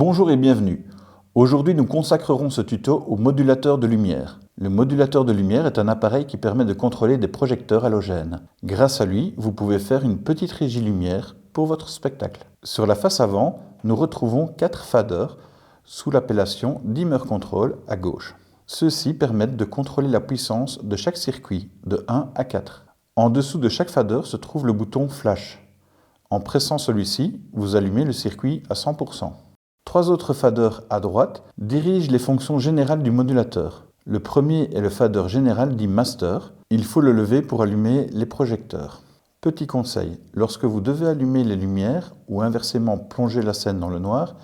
Bonjour et bienvenue. Aujourd'hui, nous consacrerons ce tuto au modulateur de lumière. Le modulateur de lumière est un appareil qui permet de contrôler des projecteurs halogènes. Grâce à lui, vous pouvez faire une petite régie lumière pour votre spectacle. Sur la face avant, nous retrouvons 4 faders sous l'appellation Dimmer Control à gauche. Ceux-ci permettent de contrôler la puissance de chaque circuit de 1 à 4. En dessous de chaque fader se trouve le bouton Flash. En pressant celui-ci, vous allumez le circuit à 100%. 3 autres faders à droite dirigent les fonctions générales du modulateur. Le premier est le fader général dit Master. Il faut le lever pour allumer les projecteurs. Petit conseil, lorsque vous devez allumer les lumières ou inversement plonger la scène dans le noir,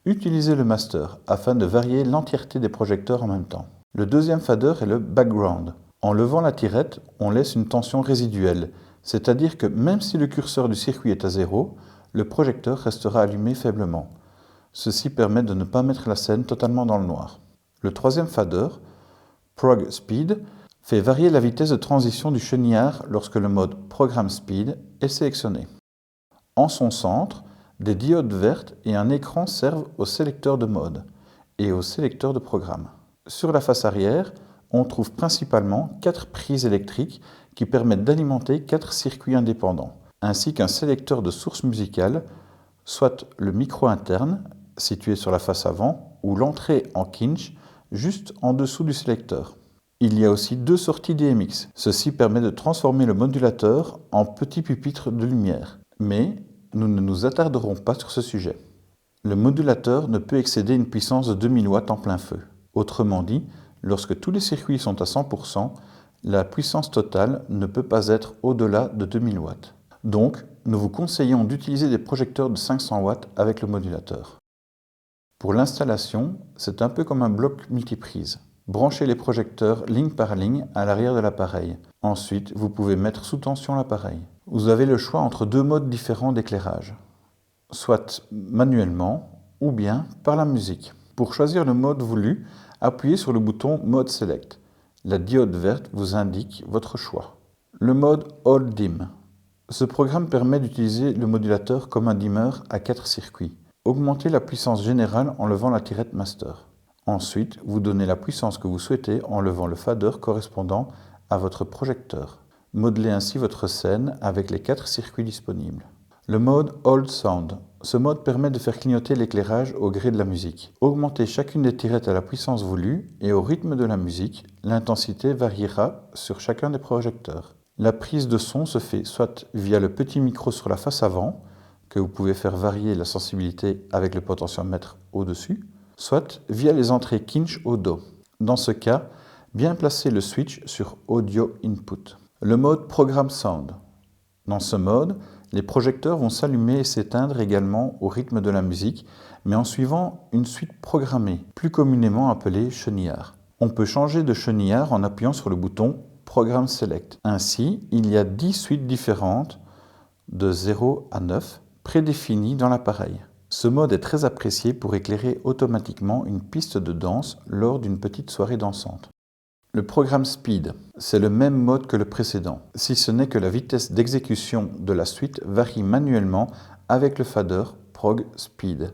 utilisez le Master afin de varier l'entièreté des projecteurs en même temps. Le deuxième fader est le Background. En levant la tirette, on laisse une tension résiduelle, c'est-à-dire que même si le curseur du circuit est à 0, le projecteur restera allumé faiblement. Ceci permet de ne pas mettre la scène totalement dans le noir. Le troisième fader, Prog Speed, fait varier la vitesse de transition du chenillard lorsque le mode Program Speed est sélectionné. En son centre, des diodes vertes et un écran servent au sélecteur de mode et au sélecteur de programme. Sur la face arrière, on trouve principalement 4 prises électriques qui permettent d'alimenter 4 circuits indépendants, ainsi qu'un sélecteur de source musicale, soit le micro interne, situé sur la face avant, ou l'entrée en kinch, juste en dessous du sélecteur. Il y a aussi 2 sorties DMX. Ceci permet de transformer le modulateur en petit pupitre de lumière. Mais nous ne nous attarderons pas sur ce sujet. Le modulateur ne peut excéder une puissance de 2000 watts en plein feu. Autrement dit, lorsque tous les circuits sont à 100%, la puissance totale ne peut pas être au-delà de 2000 watts. Donc, nous vous conseillons d'utiliser des projecteurs de 500 watts avec le modulateur. Pour l'installation, c'est un peu comme un bloc multiprise. Branchez les projecteurs ligne par ligne à l'arrière de l'appareil. Ensuite, vous pouvez mettre sous tension l'appareil. Vous avez le choix entre 2 modes différents d'éclairage, soit manuellement ou bien par la musique. Pour choisir le mode voulu, appuyez sur le bouton Mode Select. La diode verte vous indique votre choix. Le mode All Dim. Ce programme permet d'utiliser le modulateur comme un dimmer à 4 circuits. Augmentez la puissance générale en levant la tirette Master. Ensuite, vous donnez la puissance que vous souhaitez en levant le fader correspondant à votre projecteur. Modelez ainsi votre scène avec les 4 circuits disponibles. Le mode Hold Sound. Ce mode permet de faire clignoter l'éclairage au gré de la musique. Augmentez chacune des tirettes à la puissance voulue et au rythme de la musique, l'intensité variera sur chacun des projecteurs. La prise de son se fait soit via le petit micro sur la face avant, que vous pouvez faire varier la sensibilité avec le potentiomètre au-dessus, soit via les entrées kinch au dos. Dans ce cas, bien placer le switch sur Audio Input. Le mode Program Sound. Dans ce mode, les projecteurs vont s'allumer et s'éteindre également au rythme de la musique, mais en suivant une suite programmée, plus communément appelée chenillard. On peut changer de chenillard en appuyant sur le bouton Program Select. Ainsi, il y a 10 suites différentes de 0 à 9 prédéfinies dans l'appareil. Ce mode est très apprécié pour éclairer automatiquement une piste de danse lors d'une petite soirée dansante. Le Program Speed, c'est le même mode que le précédent, si ce n'est que la vitesse d'exécution de la suite varie manuellement avec le fader Prog Speed,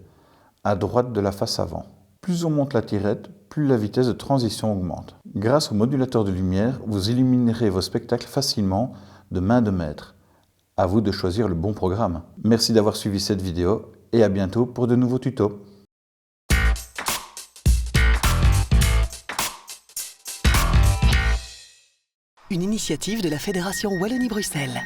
à droite de la face avant. Plus on monte la tirette, plus la vitesse de transition augmente. Grâce au modulateur de lumière, vous illuminerez vos spectacles facilement de main de maître. À vous de choisir le bon programme. Merci d'avoir suivi cette vidéo et à bientôt pour de nouveaux tutos. Une initiative de la Fédération Wallonie-Bruxelles.